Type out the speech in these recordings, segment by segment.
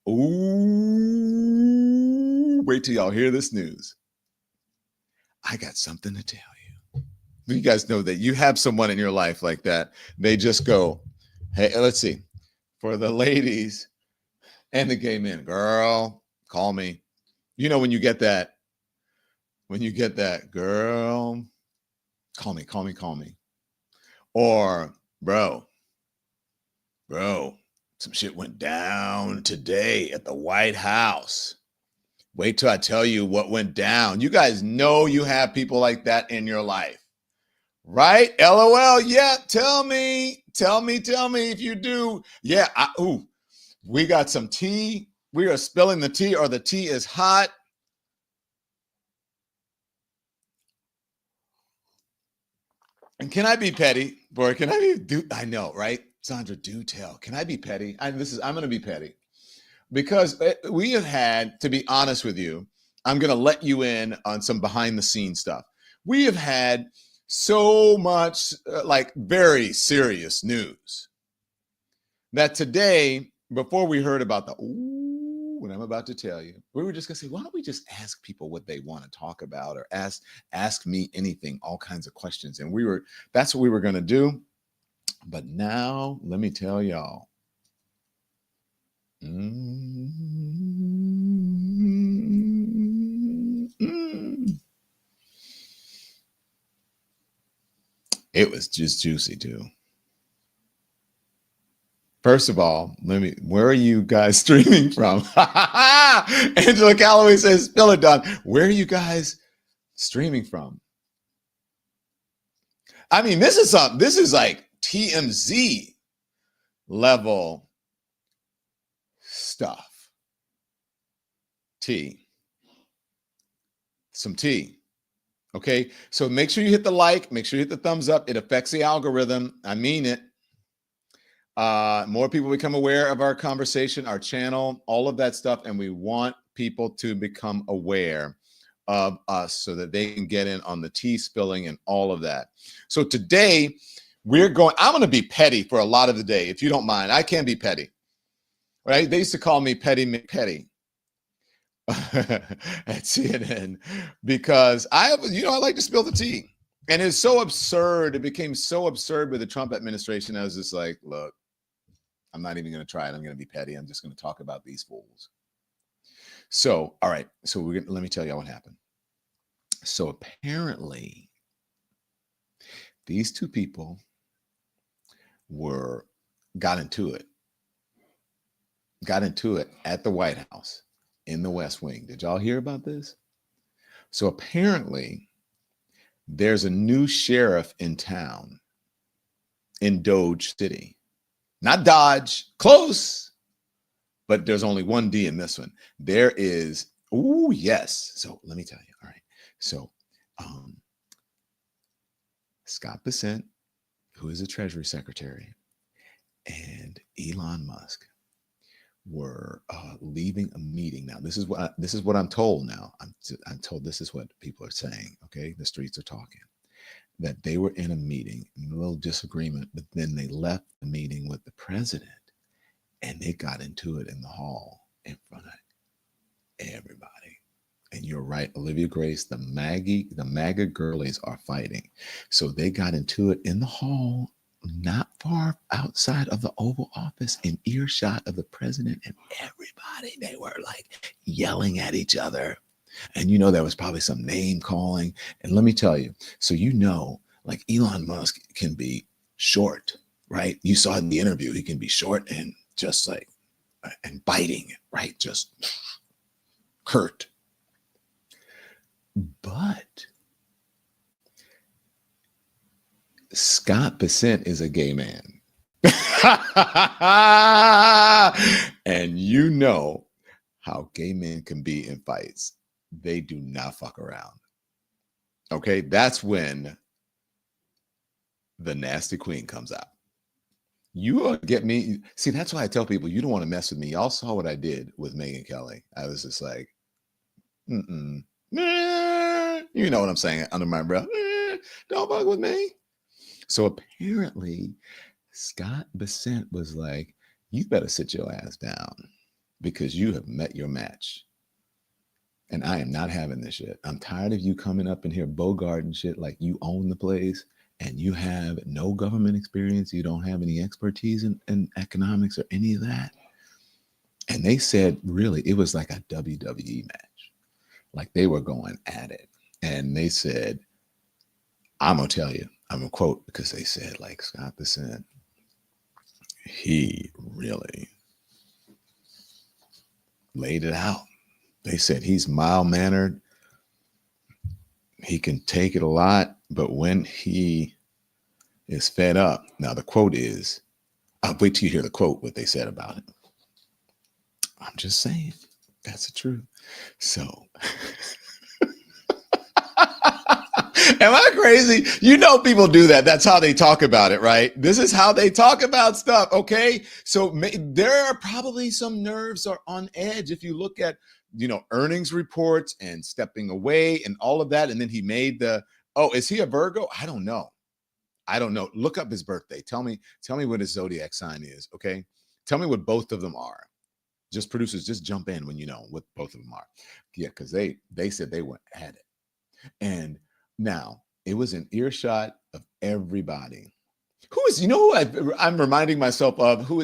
Ooh, wait till y'all hear this news. I got something to tell you. You guys know that you have someone in your life like that. They just go, hey, let's see. For the ladies and the gay men, girl, call me. You know, when you get that, girl, call me. Or, bro, some shit went down today at the White House. Wait till I tell you what went down. You guys know you have people like that in your life, right? LOL. Yeah. Tell me if you do. Yeah. We got some tea. We are spilling the tea, or the tea is hot. And can I be petty? Boy, can I be, I know, right? Sandra, do tell. Can I be petty? I'm going to be petty. Because we have had, to be honest with you, I'm going to let you in on some behind the scenes stuff. We have had so much like very serious news that today, before we heard about what I'm about to tell you, we were just going to say, why don't we just ask people what they want to talk about, or ask me anything, all kinds of questions. And that's what we were going to do. But now let me tell y'all, it was just juicy too. First of all, where are you guys streaming from? Angela Calloway says, spill it, Don. Where are you guys streaming from? I mean, this is like TMZ level stuff. Some tea. Okay, so make sure you hit the like, make sure you hit the thumbs up. It affects the algorithm. I mean it. More people become aware of our conversation, our channel, all of that stuff, and we want people to become aware of us so that they can get in on the tea spilling and all of that. So today I'm going to be petty for a lot of the day, if you don't mind. I can be petty, right? They used to call me Petty McPetty at CNN because I like to spill the tea. And it's so absurd. It became so absurd with the Trump administration. I was just like, look, I'm not even going to try it. I'm going to be petty. I'm just going to talk about these fools. So, all right. So let me tell you what happened. So apparently, these two people got into it at the White House in the West Wing. Did y'all hear about this? So apparently, there's a new sheriff in town in DOGE City. Not Dodge, close, but there's only one D in this one. There is, yes. So let me tell you. All right. So Scott Bessent, who is a Treasury Secretary, and Elon Musk were leaving a meeting. Now, this is what I'm told now. I'm told this is what people are saying, okay? The streets are talking. That they were in a meeting, a little disagreement, but then they left the meeting with the president and they got into it in the hall in front of everybody. And you're right, Olivia Grace, the MAGA girlies are fighting. So they got into it in the hall, not far outside of the Oval Office, in earshot of the president and everybody. They were like yelling at each other. And there was probably some name calling. And let me tell you, so like Elon Musk can be short, right? You saw in the interview, he can be short and just like, and biting, right? Just curt. But Scott Bessent is a gay man. And you know how gay men can be in fights. They do not fuck around. Okay, that's when the nasty queen comes out. You get me. See, that's why I tell people, you don't want to mess with me. Y'all saw what I did with Megyn Kelly. I was just like, you know what I'm saying under my breath. Don't fuck with me. So apparently, Scott Bessent was like, you better sit your ass down. because you have met your match. And I am not having this shit. I'm tired of you coming up in here bogarting shit like you own the place and you have no government experience. You don't have any expertise in economics or any of that. And they said, really, it was like a WWE match. Like they were going at it. And they said, I'm going to tell you, I'm going to quote, because they said, like, Scott Bessent, he really laid it out. They said he's mild-mannered. He can take it a lot, but when he is fed up, now the quote is, I'll wait till you hear the quote, what they said about it. I'm just saying, that's the truth. So, am I crazy? You know, people do that. That's how they talk about it, right? This is how they talk about stuff, okay? So there are probably some nerves are on edge if you look at, you know, earnings reports and stepping away and all of that. And then he made is he a Virgo? I don't know. Look up his birthday. Tell me what his zodiac sign is, okay? Tell me what both of them are. Just producers, just jump in when you know what both of them are. Yeah, because they said they went at it. And now it was an earshot of everybody. I'm reminding myself of who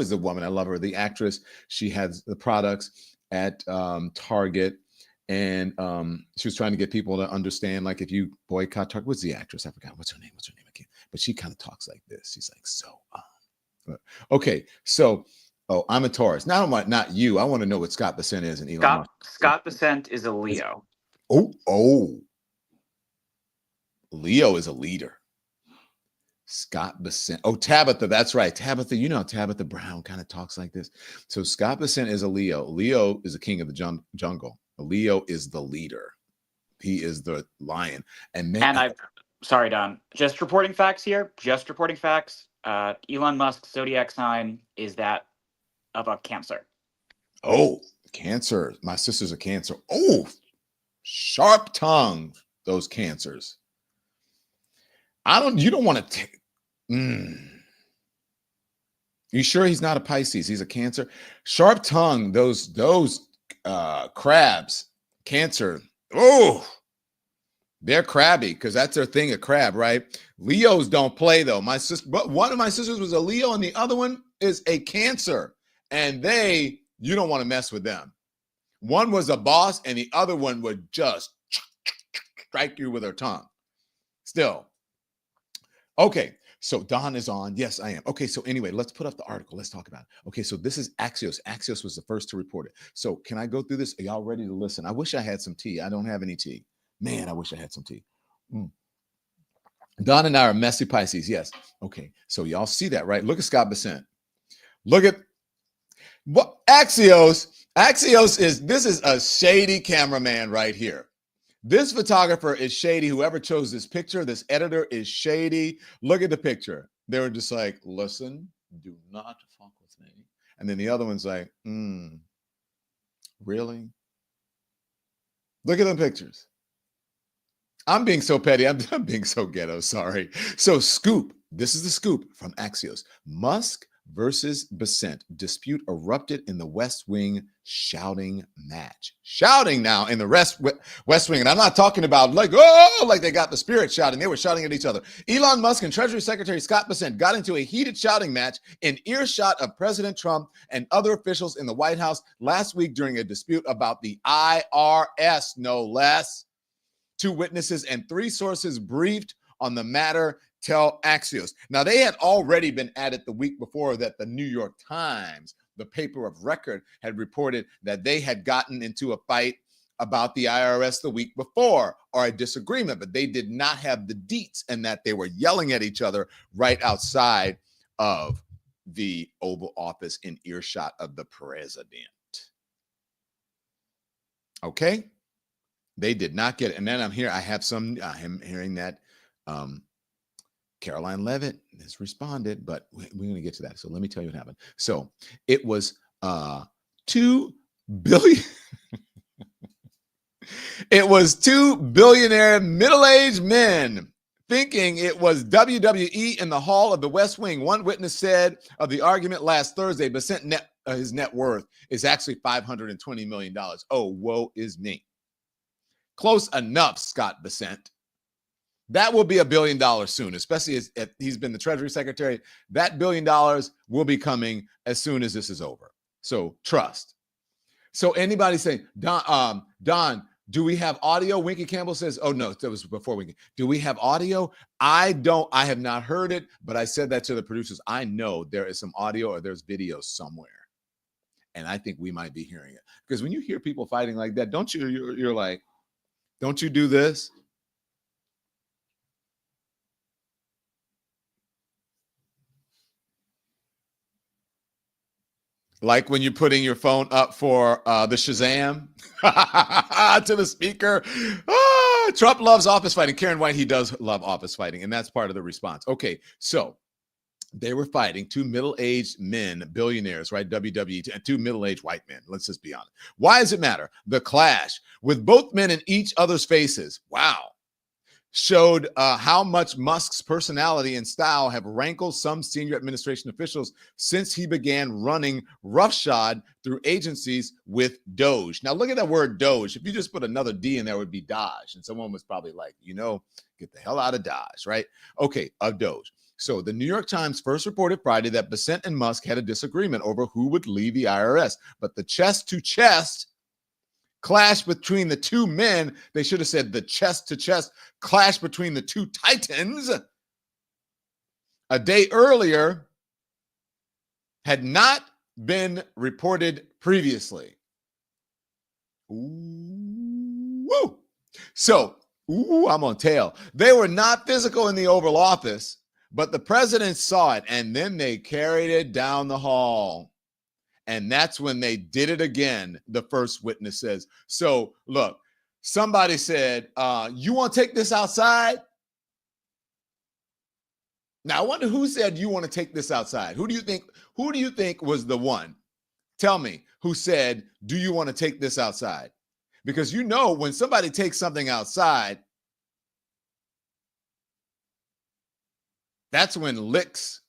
is the woman? I love her, the actress. She has the products at Target, and she was trying to get people to understand, like, if you boycott Target, what's the actress? I forgot what's her name again, but she kind of talks like this. She's like, okay, so I'm a Taurus. Not you. I want to know what Scott Bessent is and Elon Musk. Scott Bessent is a Leo. Leo is a leader. Scott Bessent. Oh, Tabitha. That's right. Tabitha, you know, Tabitha Brown kind of talks like this. So Scott Bessent is a Leo. Leo is a king of the jungle. Leo is the leader. He is the lion. Sorry, Don. Just reporting facts here. Elon Musk's zodiac sign is that of a Cancer. Oh, Cancer. My sister's a Cancer. Oh, sharp tongue, those Cancers. You don't want to take. You sure he's not a Pisces? He's a Cancer. Sharp tongue, those crabs, Cancer. Oh, they're crabby because that's their thing, a crab, right? Leos don't play though. But one of my sisters was a Leo and the other one is a Cancer. And you don't want to mess with them. One was a boss and the other one would just strike you with her tongue. Still. Okay, so Don is on. Yes, I am. Okay, so anyway, let's put up the article. Let's talk about it. Okay, so this is Axios. Axios was the first to report it. So can I go through this? Are y'all ready to listen? I wish I had some tea. I don't have any tea. Man, I wish I had some tea. Don and I are messy Pisces. Yes. Okay, so y'all see that, right? Look at Scott Bessent. Look at what Axios. Axios this is a shady cameraman right here. This photographer is shady. Whoever chose this picture, this editor is shady. Look at the picture. They were just like, listen, do not fuck with me. And then the other one's like, really? Look at the pictures. I'm being so petty. I'm being so ghetto. Sorry. So scoop. This is the scoop from Axios. Musk versus Bessent. Dispute erupted in the West Wing shouting match. Shouting now in the West Wing. And I'm not talking about like they got the spirit shouting. They were shouting at each other. Elon Musk and Treasury Secretary Scott Bessent got into a heated shouting match in earshot of President Trump and other officials in the White House last week during a dispute about the IRS, no less. 2 witnesses and 3 sources briefed on the matter tell Axios. Now, they had already been at it the week before that the New York Times, the paper of record, had reported that they had gotten into a fight about the IRS the week before, or a disagreement, but they did not have the deets, and that they were yelling at each other right outside of the Oval Office in earshot of the president. Okay? They did not get it. And then I'm hearing that Caroline Leavitt has responded, but we're going to get to that. So let me tell you what happened. So it was 2 billion. It was 2 billionaire middle-aged men thinking it was WWE in the hall of the West Wing. One witness said of the argument last Thursday, Bessent his net worth is actually $520 million. Oh, woe is me. Close enough, Scott Bessent. That will be $1 billion soon, especially as he's been the Treasury Secretary. That $1 billion will be coming as soon as this is over. So trust. So anybody saying, Don, do we have audio? Winky Campbell says, oh no, that was before Winky. Do we have audio? I have not heard it, but I said that to the producers. I know there is some audio or there's video somewhere. And I think we might be hearing it. Because when you hear people fighting like that, you're like, don't you do this? Like when you're putting your phone up for the Shazam to the speaker. Trump loves office fighting. Karen White, he does love office fighting, and that's part of the response. Okay, so they were fighting two middle-aged men, billionaires, right? WWE, two middle-aged white men. Let's just be honest. Why does it matter? The clash with both men in each other's faces. Wow. Showed how much Musk's personality and style have rankled some senior administration officials since he began running roughshod through agencies with DOGE. Now, look at that word DOGE. If you just put another D in there, it would be Dodge. And someone was probably like, get the hell out of Dodge, right? Okay, of DOGE. So the New York Times first reported Friday that Bessent and Musk had a disagreement over who would lead the IRS. But the chest-to-chest clash between the two men, they should have said the chest-to-chest clash between the two titans a day earlier had not been reported previously. Ooh. So, I'm on tail. They were not physical in the Oval Office, but the president saw it, and then they carried it down the hall. And that's when they did it again, the first witness says. So, look, somebody said, you want to take this outside? Now, I wonder who said you want to take this outside? Who do you think was the one? Tell me who said, do you want to take this outside? Because when somebody takes something outside, that's when licks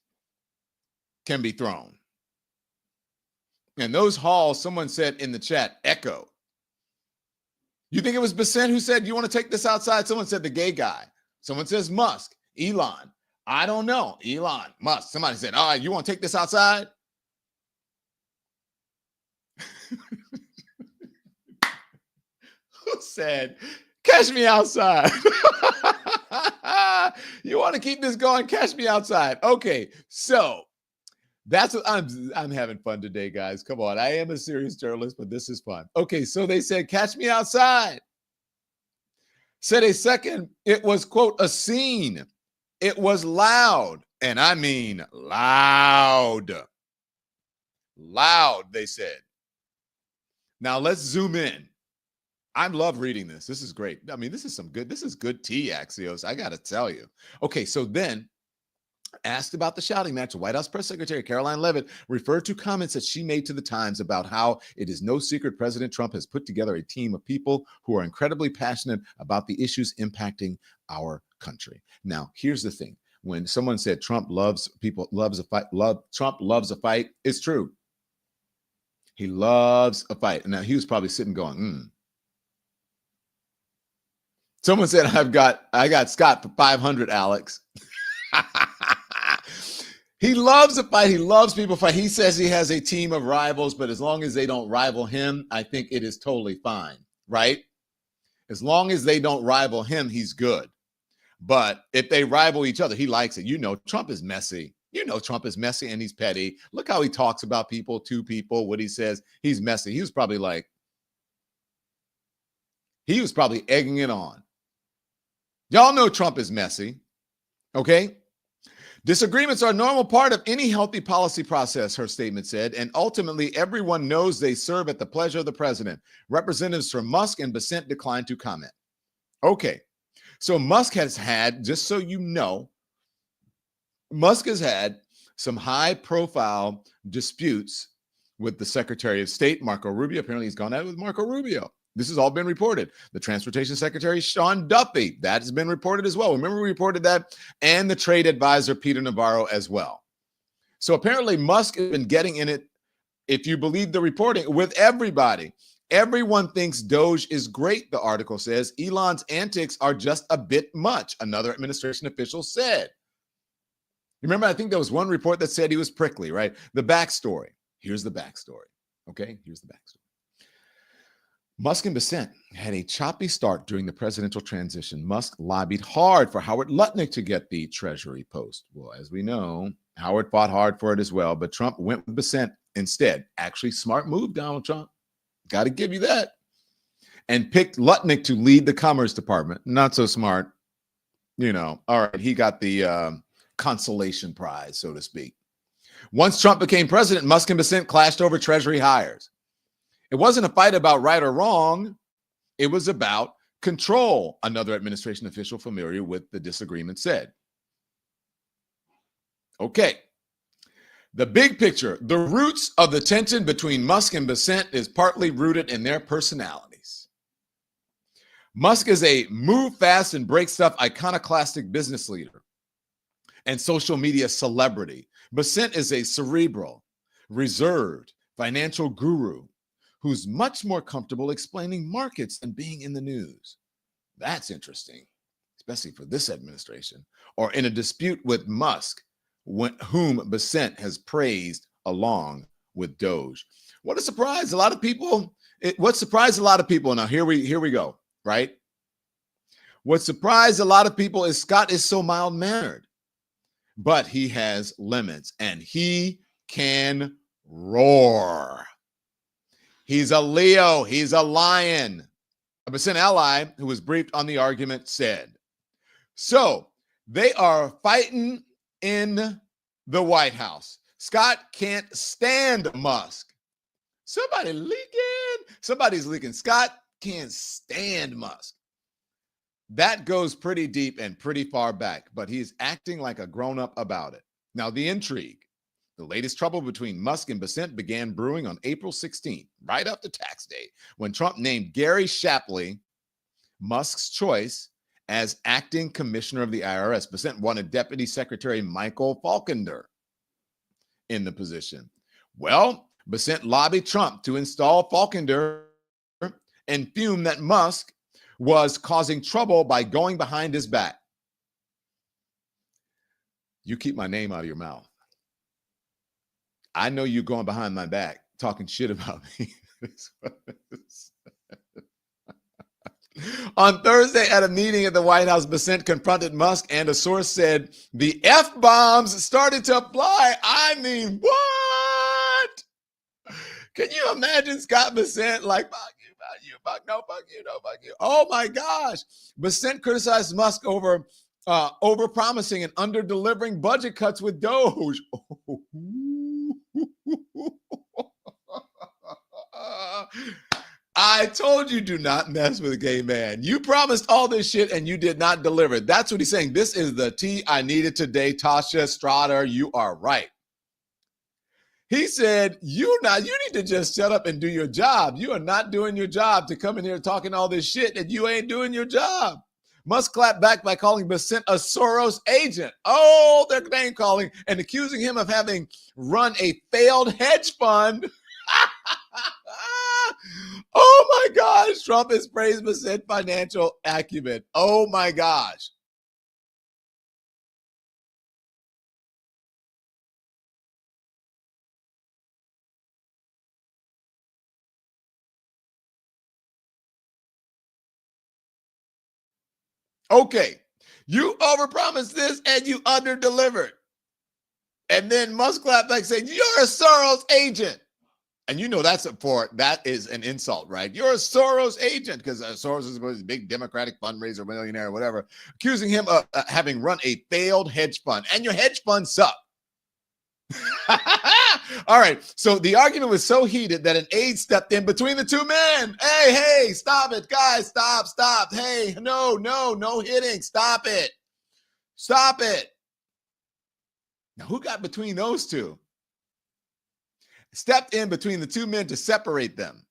can be thrown. And those halls, someone said in the chat, echo. You think it was Bessent who said, you want to take this outside? Someone said the gay guy. Someone says Musk, Elon. I don't know. Elon, Musk. Somebody said, all right, you want to take this outside? Who said, catch me outside? You want to keep this going? Catch me outside. Okay, so that's what I'm having fun today, guys. Come on. I am a serious journalist, but this is fun. Okay, so they said, catch me outside. Said a second, it was, quote, a scene. It was loud. And I mean loud. Loud, they said. Now let's zoom in. I love reading this. This is great. I mean, this is good tea, Axios. I got to tell you. Okay, so then asked about the shouting match, White House Press Secretary Caroline Leavitt referred to comments that she made to the Times about how it is no secret President Trump has put together a team of people who are incredibly passionate about the issues impacting our country. Now, here's the thing. When someone said Trump loves a fight, it's true. He loves a fight. Now, he was probably sitting going, Someone said, I got Scott for 500, Alex. He loves a fight. He loves people fight. He says he has a team of rivals, but as long as they don't rival him, I think it is totally fine, right? As long as they don't rival him, he's good. But if they rival each other, he likes it. Trump is messy. Trump is messy and he's petty. Look how he talks about people, to people, what he says. He's messy. He was probably egging it on. Y'all know Trump is messy, okay? Disagreements are a normal part of any healthy policy process, her statement said, and ultimately everyone knows they serve at the pleasure of the president. Representatives from Musk and Bessent declined to comment. Okay, so Musk has had, just so you know, Musk has had some high-profile disputes with the Secretary of State, Marco Rubio. Apparently he's gone at it with Marco Rubio. This has all been reported. The Transportation Secretary, Sean Duffy, that has been reported as well. Remember we reported that? And the trade advisor, Peter Navarro, as well. So apparently Musk has been getting in it if you believe the reporting, with everybody. Everyone thinks Doge is great, the article says. Elon's antics are just a bit much, another administration official said. Remember, I think there was one report that said he was prickly, right? The backstory. Here's the backstory. Okay, here's the backstory. Musk and Bessent had a choppy start during the presidential transition. Musk lobbied hard for Howard Lutnick to get the Treasury post. Well, as we know, Howard fought hard for it as well, but Trump went with Bessent instead. Actually, smart move, Donald Trump. Got to give you that. And picked Lutnick to lead the Commerce Department. Not so smart. All right, he got the consolation prize, so to speak. Once Trump became president, Musk and Bessent clashed over Treasury hires. It wasn't a fight about right or wrong. It was about control, another administration official familiar with the disagreement said. Okay. The big picture, the roots of the tension between Musk and Bessent is partly rooted in their personalities. Musk is a move fast and break stuff iconoclastic business leader and social media celebrity. Bessent is a cerebral, reserved financial guru who's much more comfortable explaining markets than being in the news. That's interesting, especially for this administration, or in a dispute with Musk, whom Bessent has praised along with Doge. What a surprise. A lot of people, what surprised a lot of people, now here we go, right? What surprised a lot of people is Scott is so mild-mannered, but he has limits and he can roar. He's a Leo. He's a lion. A Bessent ally who was briefed on the argument said, so they are fighting in the White House. Scott can't stand Musk. Somebody's leaking. Scott can't stand Musk. That goes pretty deep and pretty far back, but he's acting like a grown-up about it. Now, the intrigue. The latest trouble between Musk and Bessent began brewing on April 16th, right after tax day, when Trump named Gary Shapley, Musk's choice, as acting commissioner of the IRS. Bessent wanted Deputy Secretary Michael Falkender in the position. Well, Bessent lobbied Trump to install Falkender and fumed that Musk was causing trouble by going behind his back. You keep my name out of your mouth. I know you're going behind my back talking shit about me. On Thursday at a meeting at the White House, Bessent confronted Musk, and a source said the F-bombs started to fly. I mean, what? Can you imagine Scott Bessent like, fuck you, fuck you. Oh my gosh. Bessent criticized Musk over promising and under delivering budget cuts with Doge. I told you, do not mess with a gay man. You promised all this shit and you did not deliver. That's what he's saying. This is the tea I needed today. Tasha Strader, you are right. He said, you need to just shut up and do your job. You are not doing your job to come in here talking all this shit and you ain't doing your job. Musk clapped back by calling Bessent a Soros agent. Oh, they're name calling and accusing him of having run a failed hedge fund. Oh my gosh, Trump has praised Bessent financial acumen. Oh my gosh. Okay, you overpromised this and you underdelivered. And then Musk clapped back saying, you're a Soros agent. And you know that is an insult, right? You're a Soros agent because Soros is a big Democratic fundraiser, millionaire, whatever, accusing him of having run a failed hedge fund. And your hedge fund sucked. All right. So the argument was so heated that an aide stepped in between the two men. Hey, stop it, guys. Stop. Hey, no hitting. Stop it. Now, who got between those two? Stepped in between the two men to separate them.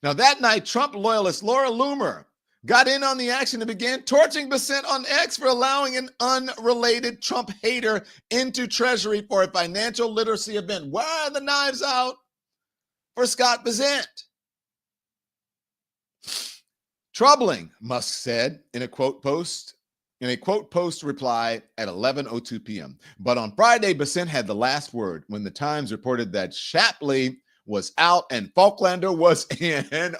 Now, that night, Trump loyalist Laura Loomer got in on the action and began torching Bessent on X for allowing an unrelated Trump hater into Treasury for a financial literacy event. Why are the knives out for Scott Bessent? Troubling, Musk said in a quote post reply at 11:02 p.m. But on Friday, Bessent had the last word when the Times reported that Shapley was out and Falklander was in.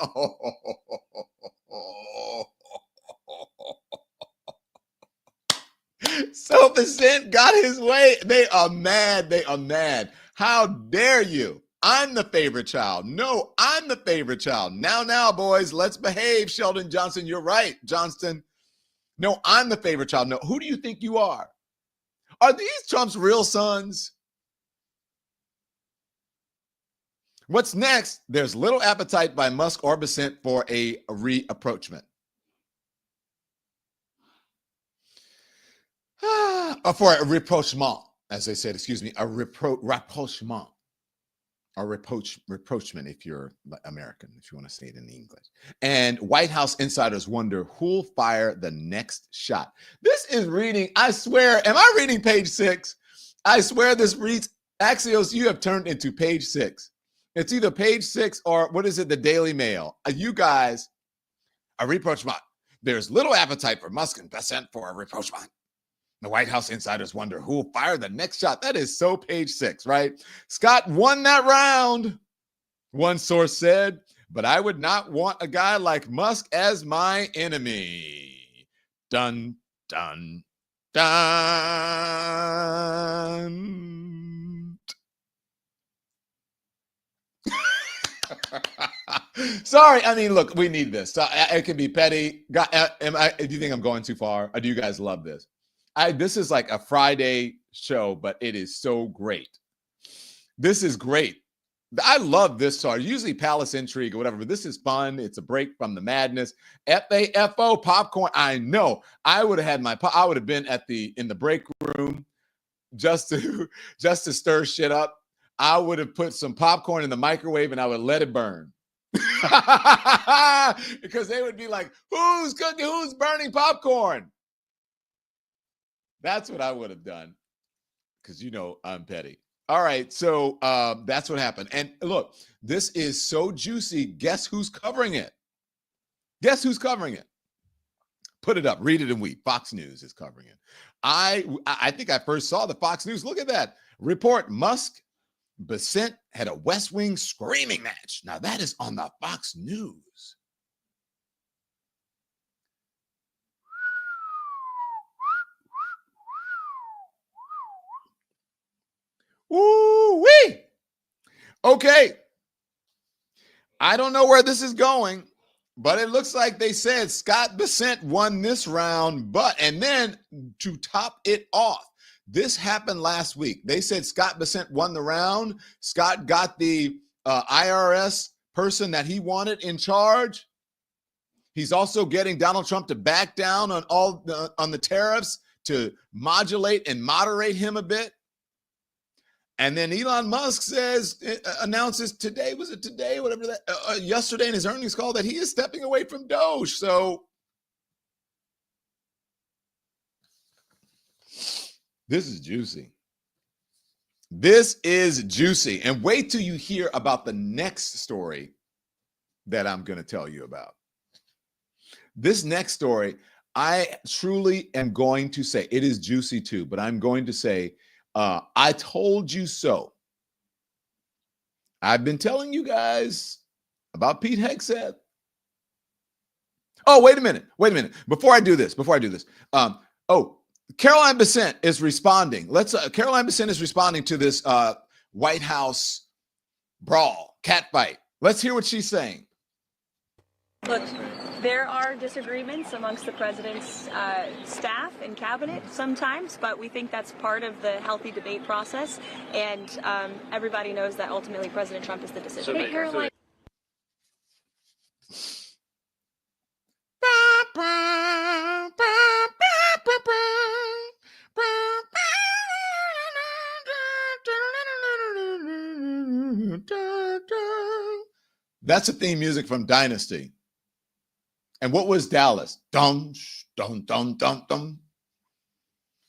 So Bessent got his way. They are mad. They are mad. How dare you? I'm the favorite child. No, I'm the favorite child. Now, boys, let's behave. Sheldon Johnson, you're right, Johnston. No, I'm the favorite child. No, who do you think you are? Are these Trump's real sons? What's next? There's little appetite by Musk or Bessent for a reapproachment. Or for a rapprochement, as they said, excuse me, a rapprochement. Or rapprochement if you're American, if you want to say it in English. And White House insiders wonder who'll fire the next shot. This is reading, I swear, am I reading page 6? I swear this reads, Axios, you have turned into page 6. It's either page 6 or what is it, the Daily Mail. You guys, a rapprochement. There's little appetite for Musk and Bessent for a rapprochement. The White House insiders wonder who will fire the next shot. That is so page 6, right? Scott won that round, one source said, but I would not want a guy like Musk as my enemy. Dun, dun, dun. Sorry, I mean, look, we need this. So it can be petty. Do you think I'm going too far? Or do you guys love this? This is like a Friday show, but it is so great. This is great. I love this song. Usually Palace Intrigue or whatever, but this is fun. It's a break from the madness. FAFO popcorn. I know. I would have had I would have been in the break room just to stir shit up. I would have put some popcorn in the microwave and I would let it burn. Because they would be like, who's burning popcorn? That's what I would have done, because I'm petty. All right, so that's what happened. And look, this is so juicy. Guess who's covering it? Guess who's covering it? Put it up. Read it and weep. Fox News is covering it. I think I first saw the Fox News. Look at that report. Musk, Bessent had a West Wing screaming match. Now that is on the Fox News. Woo-wee! Okay. I don't know where this is going, but it looks like they said Scott Bessent won this round. And then to top it off, this happened last week. They said Scott Bessent won the round. Scott got the IRS person that he wanted in charge. He's also getting Donald Trump to back down on the tariffs to modulate and moderate him a bit. And then Elon Musk announces today, was it today, whatever that, yesterday in his earnings call that he is stepping away from DOGE. So this is juicy. This is juicy. And wait till you hear about the next story that I'm going to tell you about. This next story, I truly am going to say, it is juicy too, but I'm going to say, I told you so. I've been telling you guys about Pete Hegseth. Oh, wait a minute. Before I do this. Caroline Bessent is responding. Caroline Bessent is responding to this White House brawl, catfight. Let's hear what she's saying. Look, there are disagreements amongst the president's staff and cabinet sometimes, but we think that's part of the healthy debate process. And everybody knows that ultimately President Trump is the decision maker. That's the theme music from Dynasty. And what was Dallas? Dum, dum, dum, dum, dum.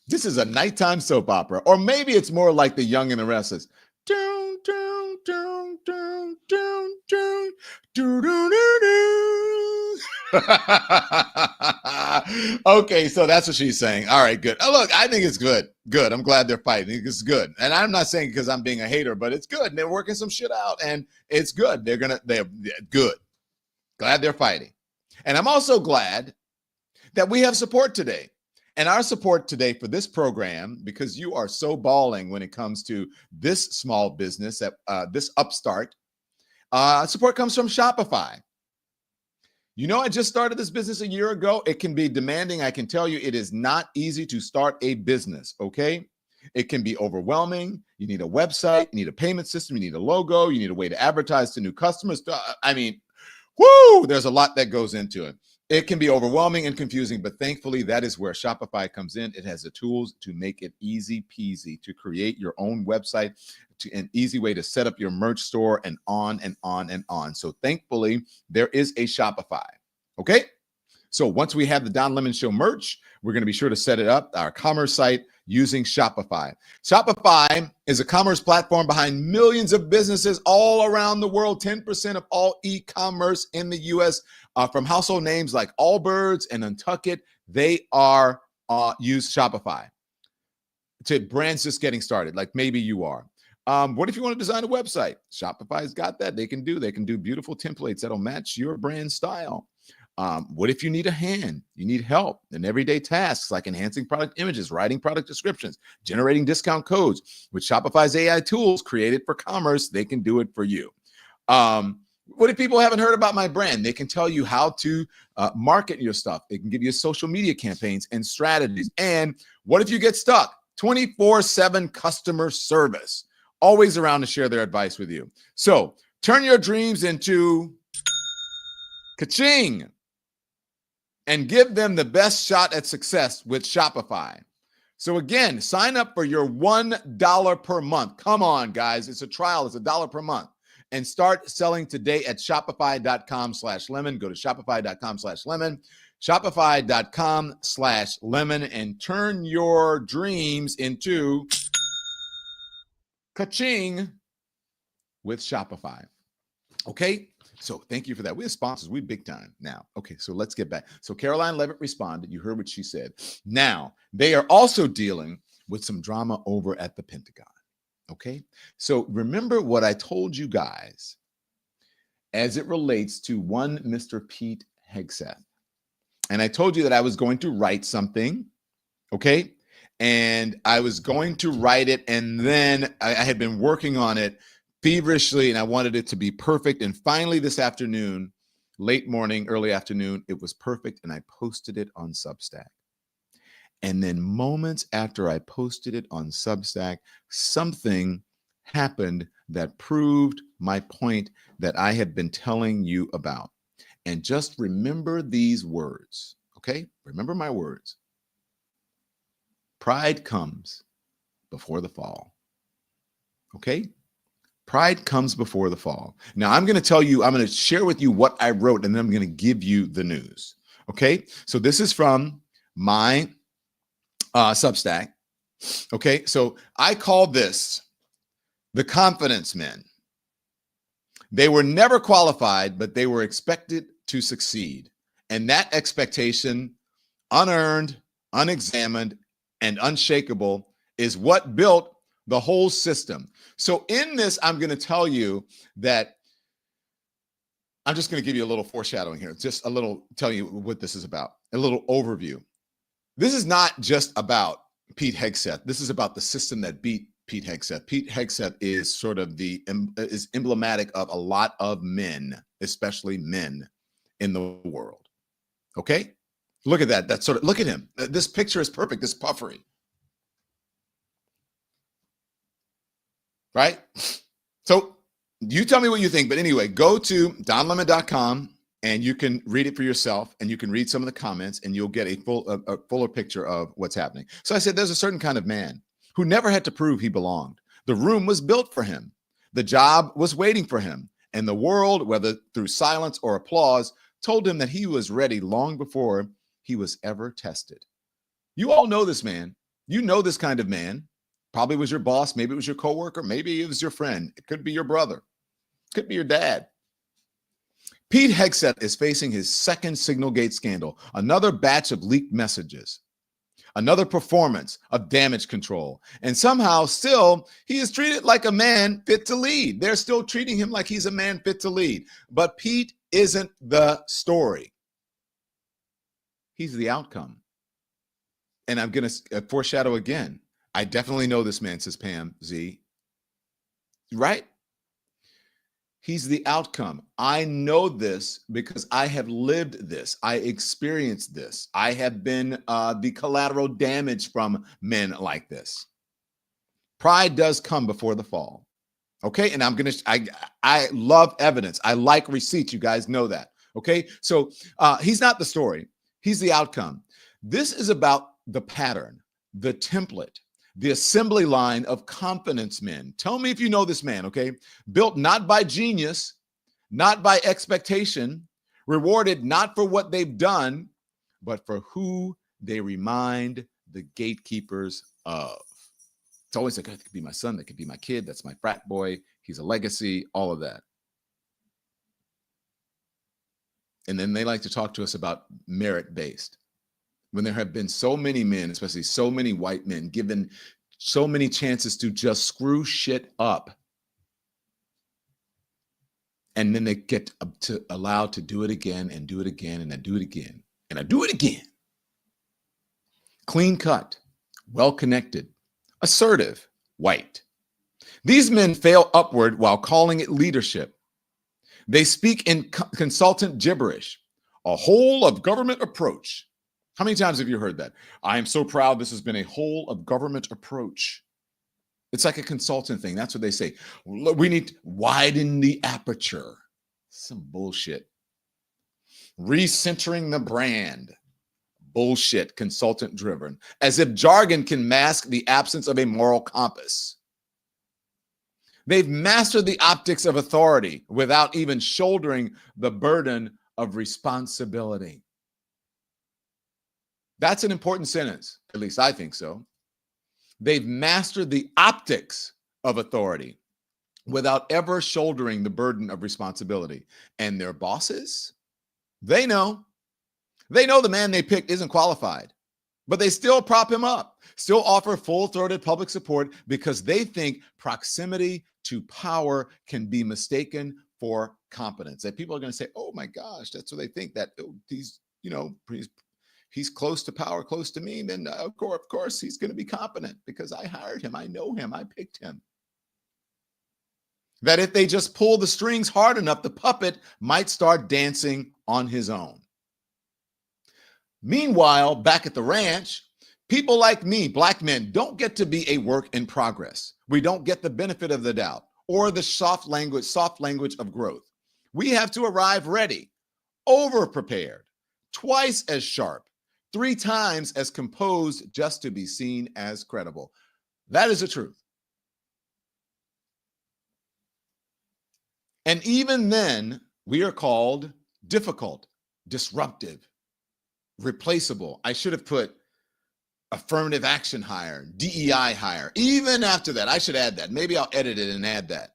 This is a nighttime soap opera, or maybe it's more like The Young and the Restless. Dun, dun, dun, dun, dun, dun, dun, dun, dun, dun. Okay, so that's what she's saying. All right, good. Oh, look, I think it's good. Good. I'm glad they're fighting. It's good. And I'm not saying because I'm being a hater, but it's good. And they're working some shit out, and it's good. They're good. Glad they're fighting. And I'm also glad that we have support today. And our support today for this program, because you are so balling when it comes to this small business, this upstart, support comes from Shopify. You know, I just started this business a year ago. It can be demanding. I can tell you it is not easy to start a business, okay? It can be overwhelming. You need a website, you need a payment system, you need a logo, you need a way to advertise to new customers. I mean, whoo, there's a lot that goes into it. It can be overwhelming and confusing, but thankfully that is where Shopify comes in. It has the tools to make it easy peasy to create your own website, to an easy way to set up your merch store, and on and on and on. So thankfully there is a Shopify. Okay. So once we have the Don Lemon Show merch, we're going to be sure to set it up, our commerce site, using Shopify. Shopify is a commerce platform behind millions of businesses all around the world. 10% of all e-commerce in the U.S. From household names like Allbirds and Untuckit, they are use Shopify. To brands just getting started, like maybe you are. What if you want to design a website? Shopify's got that. They can do beautiful templates that'll match your brand style. What if you need a hand? You need help in everyday tasks like enhancing product images, writing product descriptions, generating discount codes. With Shopify's AI tools created for commerce, they can do it for you. What if people haven't heard about my brand? They can tell you how to market your stuff. They can give you social media campaigns and strategies. And what if you get stuck? 24/7 customer service, always around to share their advice with you. So turn your dreams into ka-ching, and give them the best shot at success with Shopify. So again, sign up for your $1 per month. Come on, guys. It's a trial. It's $1 per month. And start selling today at shopify.com/lemon. Go to shopify.com/lemon. Shopify.com/lemon and turn your dreams into ka-ching with Shopify. Okay? So thank you for that. We have sponsors. We big time now. Okay, so let's get back. So Caroline Leavitt responded. You heard what she said. Now, they are also dealing with some drama over at the Pentagon. Okay, so remember what I told you guys as it relates to one Mr. Pete Hegseth. And I told you that I was going to write something, okay? And I was going to write it, and then I had been working on it feverishly, and I wanted it to be perfect. And finally this afternoon, late morning, early afternoon, it was perfect, and I posted it on Substack. And then moments after I posted it on Substack, something happened that proved my point that I have been telling you about. And just remember these words, okay? Remember my words. Pride comes before the fall, okay? Pride comes before the fall. Now, I'm going to tell you, I'm going to share with you what I wrote, and then I'm going to give you the news. Okay. So this is from my Substack. Okay. So I call this the confidence men. They were never qualified, but they were expected to succeed. And that expectation, unearned, unexamined, and unshakable, is what built the whole system. So in this, I'm going to tell you that I'm just going to give you a little foreshadowing here. Just a little, tell you what this is about, a little overview. This is not just about Pete Hegseth. This is about the system that beat Pete Hegseth. Pete Hegseth is sort of is emblematic of a lot of men, especially men in the world. Okay. Look at that. That's sort of, look at him. This picture is perfect. This puffery. Right? So you tell me what you think. But anyway, go to donlemon.com and you can read it for yourself, and you can read some of the comments, and you'll get a fuller picture of what's happening. So I said, there's a certain kind of man who never had to prove he belonged. The room was built for him. The job was waiting for him. And the world, whether through silence or applause, told him that he was ready long before he was ever tested. You all know this man. You know this kind of man. Probably was your boss. Maybe it was your coworker. Maybe it was your friend. It could be your brother. It could be your dad. Pete Hegseth is facing his second Signalgate scandal, another batch of leaked messages, another performance of damage control. And somehow still he is treated like a man fit to lead. They're still treating him like he's a man fit to lead. But Pete isn't the story. He's the outcome. And I'm going to foreshadow again. I definitely know this man, says Pam Z. Right? He's the outcome. I know this because I have lived this. I experienced this. I have been the collateral damage from men like this. Pride does come before the fall. Okay. And I love evidence. I like receipts. You guys know that. Okay. So he's not the story. He's the outcome. This is about the pattern, the template, the assembly line of confidence men. Tell me if you know this man, okay? Built not by genius, not by expectation, rewarded not for what they've done, but for who they remind the gatekeepers of. It's always like, it could be my son, that could be my kid, that's my frat boy, he's a legacy, all of that. And then they like to talk to us about merit-based. When there have been so many men, especially so many white men, given so many chances to just screw shit up. And then they get allowed to do it again and do it again and I do it again and I do it again. Clean cut, well-connected, assertive, white. These men fail upward while calling it leadership. They speak in consultant gibberish, a whole of government approach. How many times have you heard that? I am so proud this has been a whole of government approach. It's like a consultant thing. That's what they say. We need to widen the aperture. Some bullshit. Recentering the brand. Bullshit, consultant driven. As if jargon can mask the absence of a moral compass. They've mastered the optics of authority without even shouldering the burden of responsibility. That's an important sentence. At least I think so. They've mastered the optics of authority without ever shouldering the burden of responsibility. And their bosses, they know. They know the man they picked isn't qualified, but they still prop him up, still offer full-throated public support because they think proximity to power can be mistaken for competence. That people are going to say, oh my gosh, that's what they think, that he's, he's close to power, close to me, then of course he's going to be competent because I hired him. I know him. I picked him. That if they just pull the strings hard enough, the puppet might start dancing on his own. Meanwhile, back at the ranch, people like me, black men, don't get to be a work in progress. We don't get the benefit of the doubt or the soft language of growth. We have to arrive ready, over-prepared, twice as sharp, 3 times as composed just to be seen as credible. That is the truth. And even then, we are called difficult, disruptive, replaceable. I should have put affirmative action hire, DEI hire. Even after that, I should add that. Maybe I'll edit it and add that.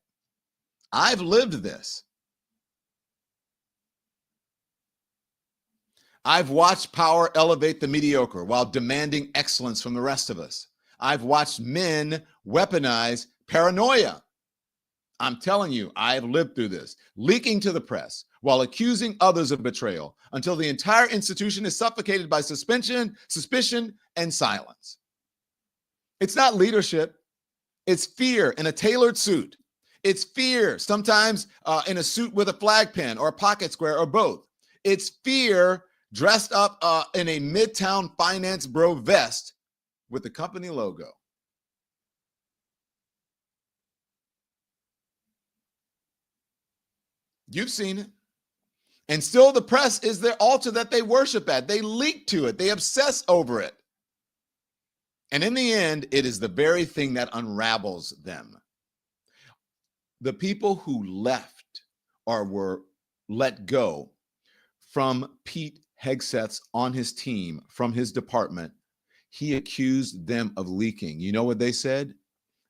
I've lived this. I've watched power elevate the mediocre while demanding excellence from the rest of us. I've watched men weaponize paranoia. I'm telling you, I've lived through this, leaking to the press while accusing others of betrayal until the entire institution is suffocated by suspicion, and silence. It's not leadership. It's fear in a tailored suit. It's fear, sometimes in a suit with a flag pin or a pocket square or both. It's fear dressed up in a Midtown Finance Bro vest with the company logo. You've seen it. And still the press is their altar that they worship at. They leak to it. They obsess over it. And in the end, it is the very thing that unravels them. The people who left or were let go from Pete Hegseth's on his team, from his department, he accused them of leaking. You know what they said?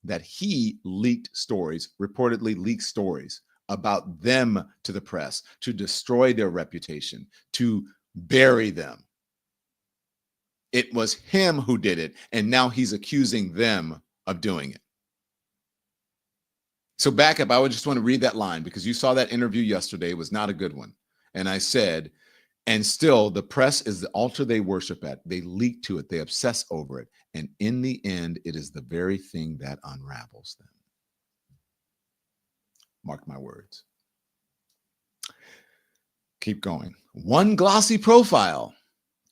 That he leaked stories, reportedly leaked stories about them to the press, to destroy their reputation, to bury them. It was him who did it, and now he's accusing them of doing it. So back up, I would just want to read that line because you saw that interview yesterday. It was not a good one. And I said, and still the press is the altar they worship at. They leak to it. They obsess over it. And in the end, it is the very thing that unravels them. Mark my words. Keep going. One glossy profile.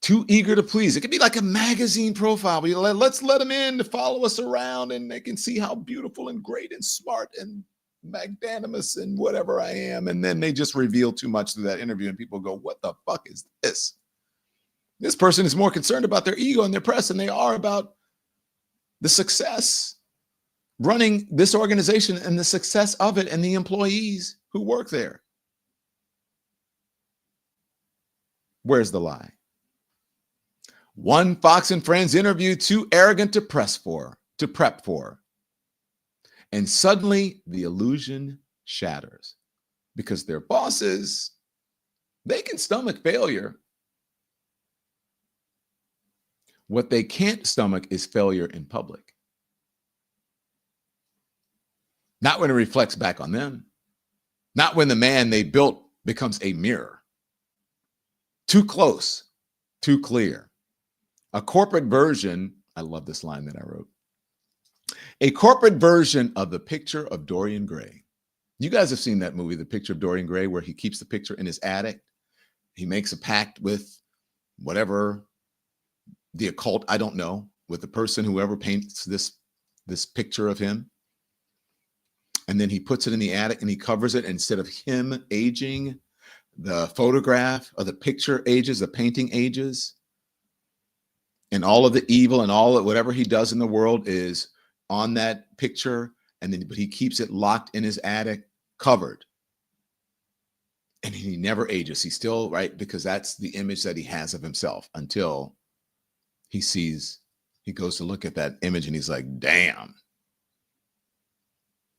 Too eager to please. It could be like a magazine profile. Let's let them in to follow us around and they can see how beautiful and great and smart and magnanimous and whatever I am. And then they just reveal too much through that interview and people go, what the fuck is this? This person is more concerned about their ego and their press than they are about the success running this organization and the success of it and the employees who work there. Where's the lie? One Fox and Friends interview too arrogant to prep for. And suddenly the illusion shatters because their bosses, they can stomach failure. What they can't stomach is failure in public. Not when it reflects back on them. Not when the man they built becomes a mirror. Too close, too clear. A corporate version, I love this line that I wrote. A corporate version of the picture of Dorian Gray. You guys have seen that movie, The Picture of Dorian Gray, where he keeps the picture in his attic. He makes a pact with whatever, the occult, I don't know, with the person, whoever paints this picture of him. And then he puts it in the attic and he covers it. Instead of him aging, the photograph or the picture ages, the painting ages. And all of the evil and all of whatever he does in the world is on that picture. And then, but he keeps it locked in his attic, covered. And he never ages. He's still, right? Because that's the image that he has of himself until he goes to look at that image and he's like, damn.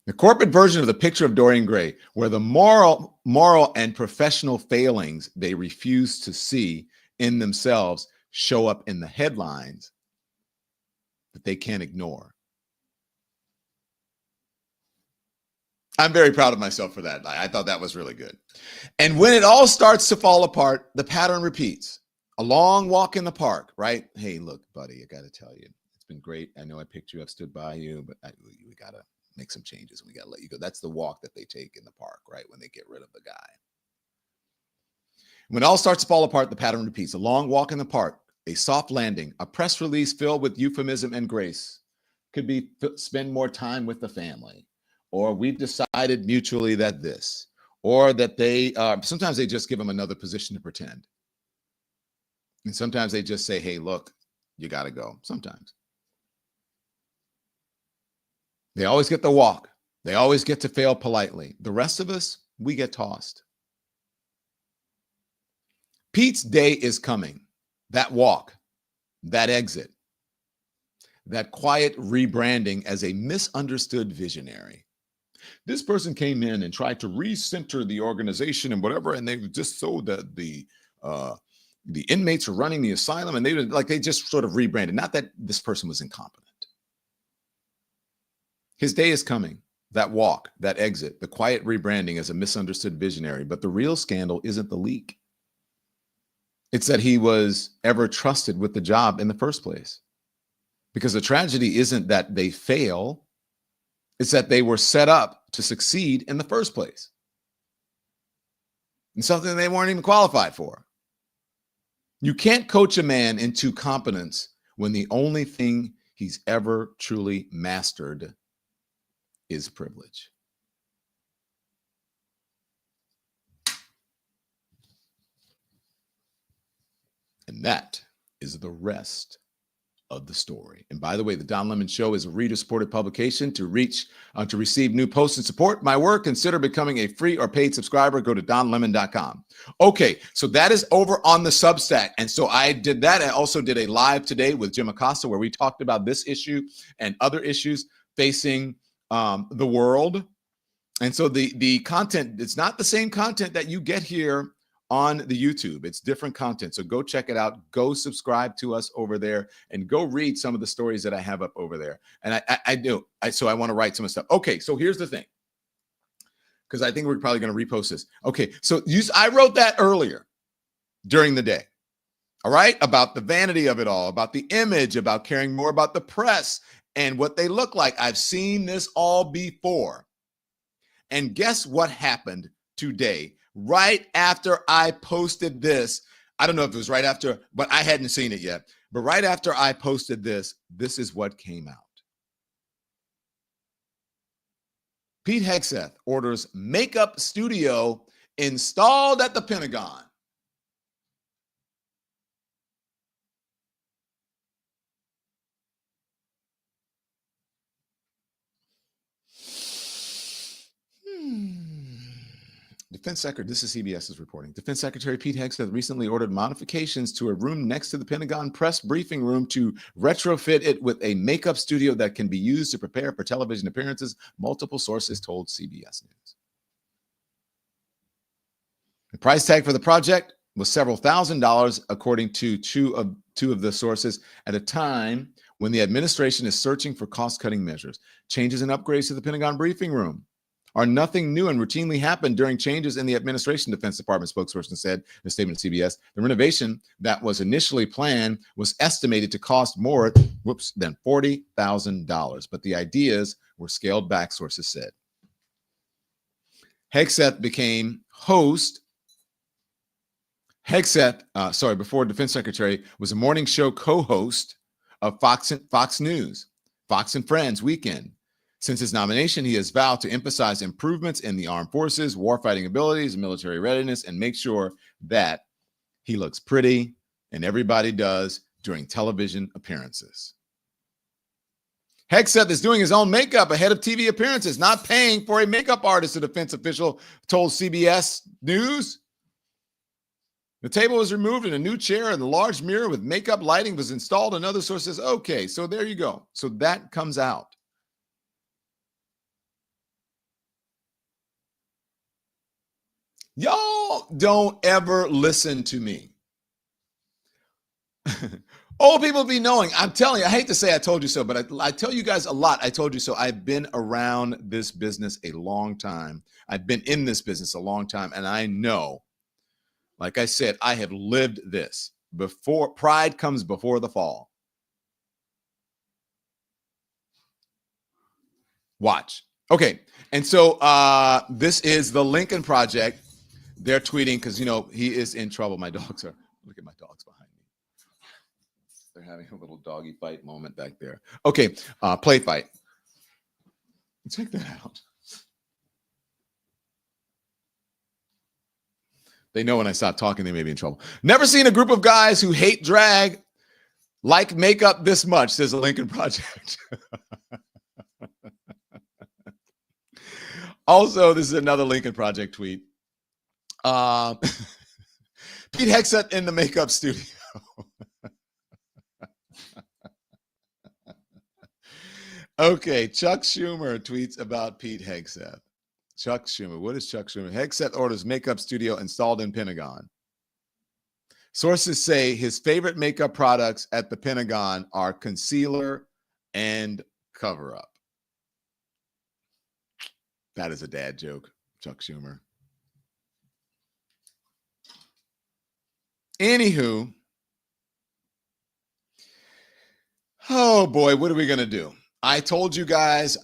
The corporate version of the picture of Dorian Gray, where the moral and professional failings they refuse to see in themselves show up in the headlines that they can't ignore. I'm very proud of myself for that. I thought that was really good. And when it all starts to fall apart, the pattern repeats. A long walk in the park, right? Hey, look, buddy, I got to tell you, it's been great. I know I picked you up, stood by you, but we got to make some changes and we got to let you go. That's the walk that they take in the park, right? When they get rid of the guy. When it all starts to fall apart, the pattern repeats. A long walk in the park, a soft landing, a press release filled with euphemism and grace. Could be spend more time with the family, or we've decided mutually that this, or that they, sometimes they just give them another position to pretend. And sometimes they just say, hey, look, you got to go. Sometimes. They always get the walk. They always get to fail politely. The rest of us, we get tossed. Pete's day is coming. That walk, that exit, that quiet rebranding as a misunderstood visionary. This person came in and tried to recenter the organization and whatever, and they just so that the inmates are running the asylum, and they just sort of rebranded. Not that this person was incompetent. His day is coming. That walk, that exit, the quiet rebranding as a misunderstood visionary. But the real scandal isn't the leak. It's that he was ever trusted with the job in the first place. Because the tragedy isn't that they fail. It's that they were set up to succeed in the first place. And something they weren't even qualified for. You can't coach a man into competence when the only thing he's ever truly mastered is privilege. And that is the rest of the story. And by the way, the Don Lemon Show is a reader-supported publication. To receive new posts and support my work, consider becoming a free or paid subscriber. Go to donlemon.com. Okay, so that is over on the Substack. And so I did that. I also did a live today with Jim Acosta where we talked about this issue and other issues facing the world. And so the content, it's not the same content that you get here on the YouTube. It's different content. So go check it out. Go subscribe to us over there and go read some of the stories that I have up over there. And so I want to write some stuff. Okay, so here's the thing, because I think we're probably going to repost this. Okay, so I wrote that earlier during the day. All right, about the vanity of it all, about the image, about caring more about the press and what they look like. I've seen this all before. And guess what happened today? Right after I posted this, I don't know if it was right after, but I hadn't seen it yet. But right after I posted this, this is what came out. Pete Hegseth orders makeup studio installed at the Pentagon. Defense Secretary, this is CBS's reporting. Defense Secretary Pete Hegseth recently ordered modifications to a room next to the Pentagon press briefing room to retrofit it with a makeup studio that can be used to prepare for television appearances, multiple sources told CBS News. The price tag for the project was several $1,000s, according to two of the sources, at a time when the administration is searching for cost-cutting measures. Changes and upgrades to the Pentagon briefing room are nothing new and routinely happen during changes in the administration, Defense Department spokesperson said in a statement to CBS. The renovation that was initially planned was estimated to cost more than $40,000, but the ideas were scaled back, sources said. Hegseth became host. Before Defense Secretary, was a morning show co-host of Fox News, Fox and Friends Weekend. Since his nomination, he has vowed to emphasize improvements in the armed forces, warfighting abilities, and military readiness, and make sure that he looks pretty, and everybody does, during television appearances. Hegseth is doing his own makeup ahead of TV appearances, not paying for a makeup artist, a defense official told CBS News. The table was removed and a new chair and a large mirror with makeup lighting was installed, and other sources. Okay, so there you go. So that comes out. Y'all don't ever listen to me. Old people be knowing. I'm telling you, I hate to say I told you so, but I tell you guys a lot. I told you so. I've been around this business a long time. I've been in this business a long time, and I know, like I said, I have lived this. Before pride comes before the fall. Watch. Okay, and so this is the Lincoln Project. They're tweeting because, you know, he is in trouble. My dogs are, look at my dogs behind me. They're having a little doggy fight moment back there. Okay, play fight. Check that out. They know when I stop talking, they may be in trouble. Never seen a group of guys who hate drag like makeup this much, says the Lincoln Project. Also, this is another Lincoln Project tweet. Pete Hegseth in the makeup studio. Okay, Chuck Schumer tweets about Pete Hegseth. Chuck Schumer. What is Chuck Schumer? Hegseth orders makeup studio installed in Pentagon. Sources say his favorite makeup products at the Pentagon are concealer and cover-up. That is a dad joke, Chuck Schumer. Anywho, oh boy, what are we going to do? I told you guys,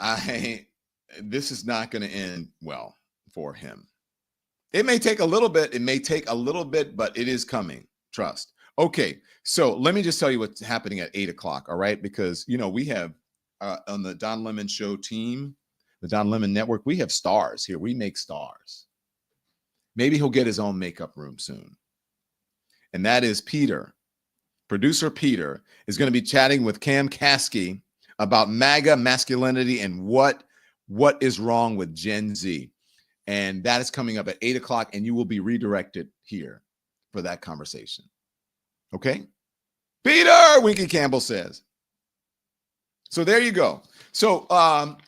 this is not going to end well for him. It may take a little bit. But it is coming. Trust. Okay, so let me just tell you what's happening at 8 o'clock, all right? Because, you know, we have on the Don Lemon Show team, the Don Lemon Network, we have stars here. We make stars. Maybe he'll get his own makeup room soon. And that is Peter producer Peter, is going to be chatting with Cam Caskey about MAGA masculinity and what is wrong with Gen Z. And that is coming up at 8 o'clock, and you will be redirected here for that conversation. Okay? Peter, Winky Campbell says. So there you go. So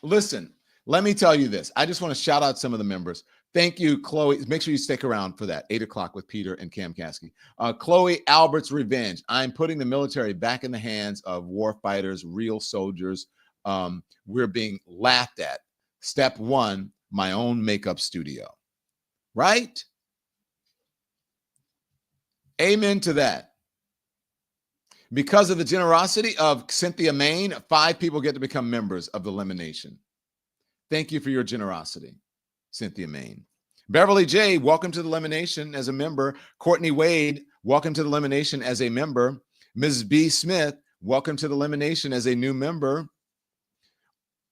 listen, let me tell you this. I just want to shout out some of the members. Thank you, Chloe. Make sure you stick around for that 8 o'clock with Peter and Cam Caskey. Chloe Albert's Revenge. I'm putting the military back in the hands of war fighters, real soldiers. We're being laughed at. Step one, my own makeup studio. Right? Amen to that. Because of the generosity of Cynthia Main, 5 people get to become members of the Lemon Nation. Thank you for your generosity, Cynthia Main. Beverly J., welcome to the Lemon Nation as a member. Courtney Wade, welcome to the Lemon Nation as a member. Mrs. B. Smith, welcome to the Lemon Nation as a new member.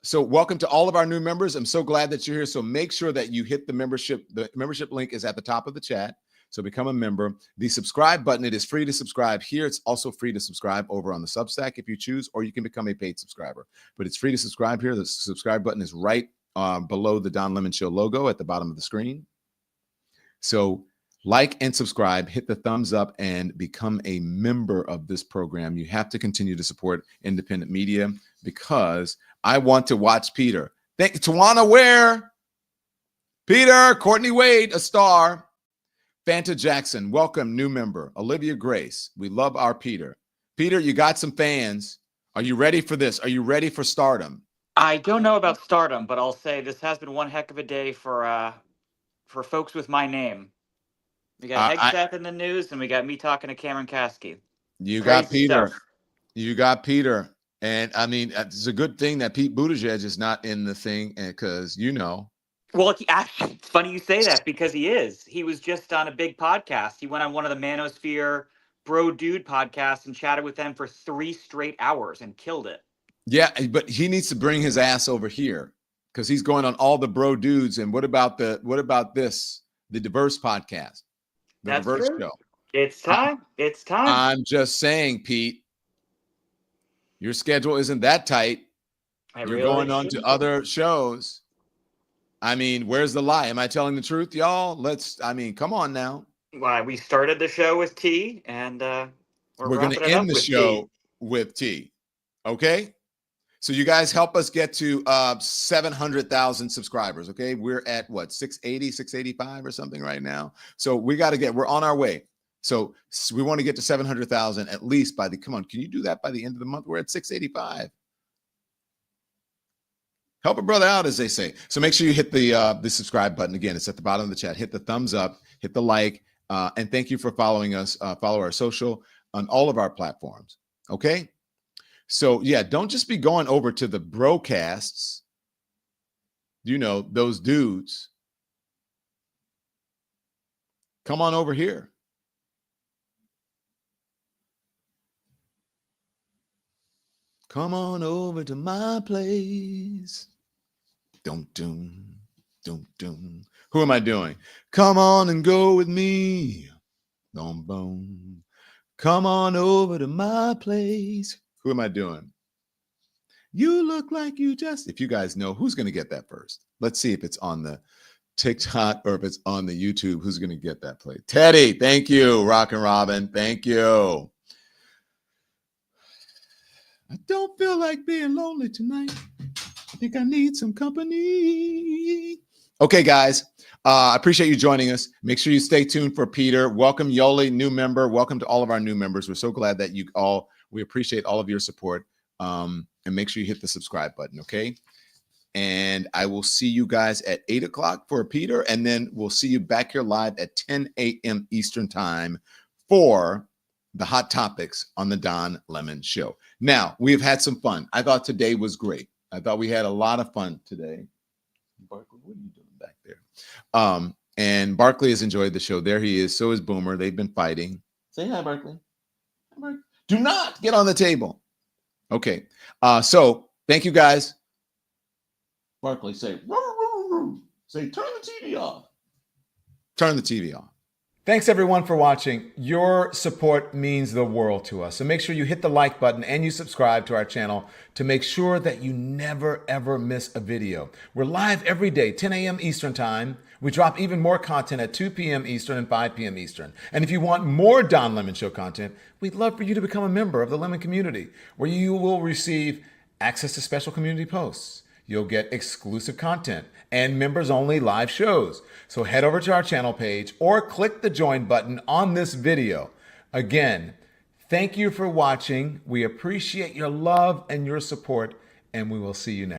So welcome to all of our new members. I'm so glad that you're here. So make sure that you hit the membership. The membership link is at the top of the chat. So become a member. The subscribe button, it is free to subscribe here. It's also free to subscribe over on the Substack if you choose, or you can become a paid subscriber. But it's free to subscribe here. The subscribe button is right below the Don Lemon Show logo at the bottom of the screen. So like and subscribe, hit the thumbs up, and become a member of this program. You have to continue to support independent media because I want to watch Peter. Thank you, Tawana Ware. Peter, Courtney Wade, a star. Fanta Jackson, welcome, new member. Olivia Grace, we love our Peter. Peter, you got some fans. Are you ready for this? Are you ready for stardom? I don't know about stardom, but I'll say this has been one heck of a day for folks with my name. We got Hegseth in the news, and we got me talking to Cameron Caskey. You Crazy got Peter. stuff. You got Peter. And I mean, it's a good thing that Pete Buttigieg is not in the thing because, you know. Well, it's funny you say that because he is. He was just on a big podcast. He went on one of the Manosphere Bro Dude podcasts and chatted with them for 3 straight hours and killed it. Yeah, but he needs to bring his ass over here because he's going on all the Bro Dudes. And what about this? The Diverse podcast. The That's Diverse true. Show. It's time. It's time. I'm just saying, Pete, your schedule isn't that tight. You're going on to other shows. I mean, where's the lie? Am I telling the truth, y'all? Come on now. Well, we started the show with T, and we're going to end the show with T. Okay? So you guys help us get to 700,000 subscribers, okay? We're at, 680, 685 or something right now. So we're on our way. So we want to get to 700,000 at least come on, can you do that by the end of the month? We're at 685. Help a brother out, as they say. So make sure you hit the subscribe button. Again, it's at the bottom of the chat. Hit the thumbs up, hit the like, and thank you for following us. Follow our social on all of our platforms, okay? So, yeah, don't just be going over to the broadcasts, those dudes. Come on over here. Come on over to my place. Dum, dum, dum, dum. Who am I doing? Come on and go with me. Boom, boom. Come on over to my place. Who am I doing? You look like you just, if you guys know, who's going to get that first? Let's see if it's on the TikTok or if it's on the YouTube. Who's going to get that play? Teddy, thank you. Rock and Robin, thank you. I don't feel like being lonely tonight. I think I need some company. Okay, guys. I appreciate you joining us. Make sure you stay tuned for Peter. Welcome, Yoli, new member. Welcome to all of our new members. We're so glad that we appreciate all of your support. And make sure you hit the subscribe button, okay? And I will see you guys at 8 o'clock for Peter. And then we'll see you back here live at 10 a.m. Eastern time for the hot topics on the Don Lemon Show. Now, we've had some fun. I thought today was great. I thought we had a lot of fun today. Barkley, what are you doing back there? And Barkley has enjoyed the show. There he is. So is Boomer. They've been fighting. Say hi, Barkley. Hi, Barkley. Do not get on the table. Okay. So thank you, guys. Barkley, say, say, turn the TV off. Turn the TV off. Thanks everyone for watching. Your support means the world to us. So make sure you hit the like button and you subscribe to our channel to make sure that you never ever miss a video. We're live every day, 10 a.m. Eastern time. We drop even more content at 2 p.m. Eastern and 5 p.m. Eastern. And if you want more Don Lemon Show content, we'd love for you to become a member of the Lemon community, where you will receive access to special community posts. You'll get exclusive content and members-only live shows. So head over to our channel page or click the join button on this video. Again, thank you for watching. We appreciate your love and your support, and we will see you next.